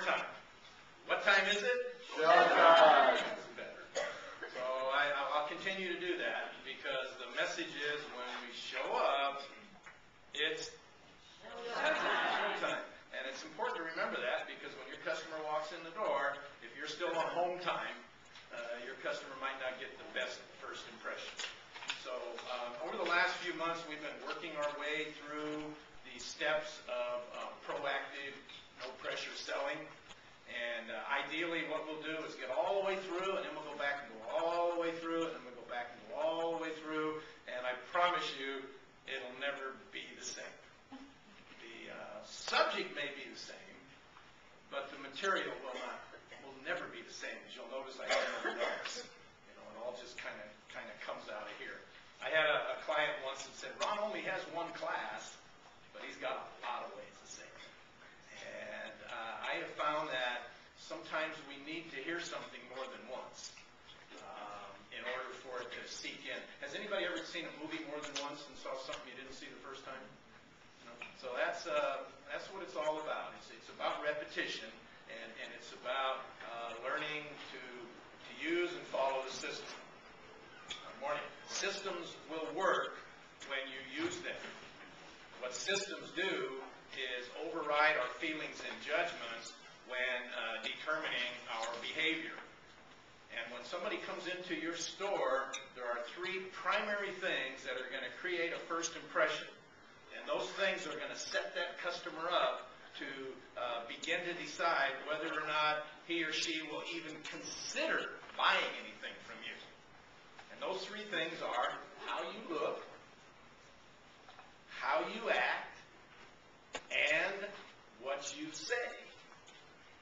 time. What time is it? Show time. That's better. So I'll continue to do that because the message is when we show up, it's showtime. And it's important to remember that because when your customer walks in the door, if you're still on home time, your customer might not get the best first impression. So over the last few months, we've been working our way through the steps of proactive, no-pressure selling. And ideally, what we'll do is get all the way through, and then we'll go back and go all the way through, and then we'll go back and go all the way through. And I promise you, it'll never be the same. The subject may be the same, but the material will never be the same. As you'll notice, I have no notes. It all just kind of comes out of here. I had a client once that said, Ron only has one class, but he's got a lot of ways to say it. And I have found that sometimes we need to hear something more than once in order for it to seek in. Has anybody ever seen a movie more than once and saw something you didn't see the first time? No? So that's what it's all about. It's about repetition, and it's about learning to use and follow the system. Good morning. Systems will work when you use them. What systems do is override our feelings and judgments when determining our behavior. And when somebody comes into your store, there are three primary things that are going to create a first impression. And those things are going to set that customer up to begin to decide whether or not he or she will even consider buying anything from you. And those three things are how you look, how you act, and what you say.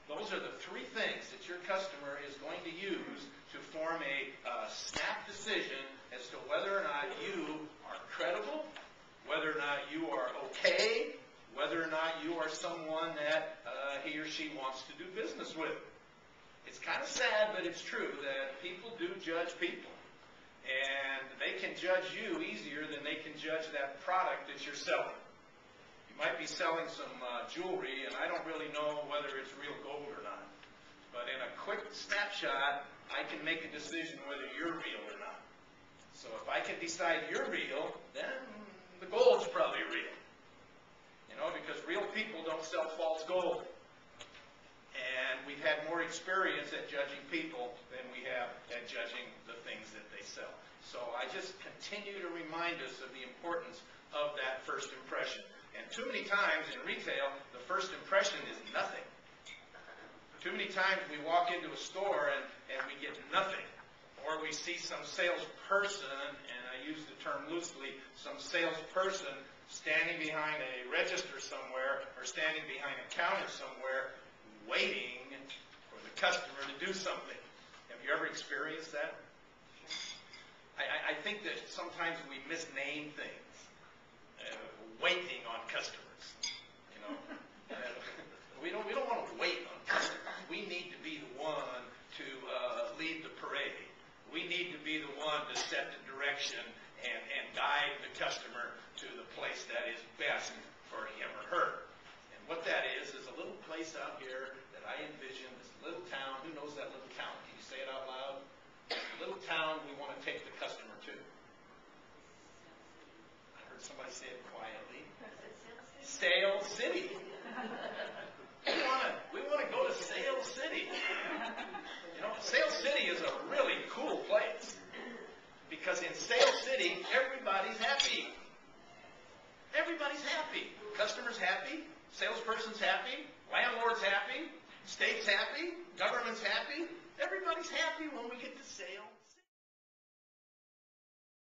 Those are the three things that your customer is going to use to form a snap decision as to whether or not you are credible, whether or not you are okay, whether or not you are someone that he or she wants to do business with. It's kind of sad, but it's true that people do judge people. And they can judge you easier than they can judge that product that you're selling. You might be selling some jewelry, and I don't really know whether it's real gold or not. But in a quick snapshot, I can make a decision whether you're real or not. So if I can decide you're real, then the gold's probably real. Because real people don't sell false gold. And we've had more experience at judging people than we have at judging the things that they sell. So I just continue to remind us of the importance of that first impression. And too many times in retail, the first impression is nothing. Too many times we walk into a store and we get nothing. Or we see some salesperson, and I use the term loosely, some salesperson standing behind a register somewhere or standing behind a counter somewhere waiting for the customer to do something. Have you ever experienced that? I think that sometimes we misname things. Waiting on customers. We don't want to wait on customers. We need to be the one to lead the parade. We need to be the one to set the direction and guide the customer to the place that is best for him or her. And what that is a little place out here that I envision, this little town. Who knows that little town? Can you say it out loud? Little town we want to take the customer to. I heard somebody say it quietly. Sale City. We want to go to Sale City. Sale City is a really cool place because in Sale City, everybody's happy. Everybody's happy. Customers happy. Salesperson's happy. Landlord's happy. State's happy. Government's happy. Everybody's happy when we get to Sale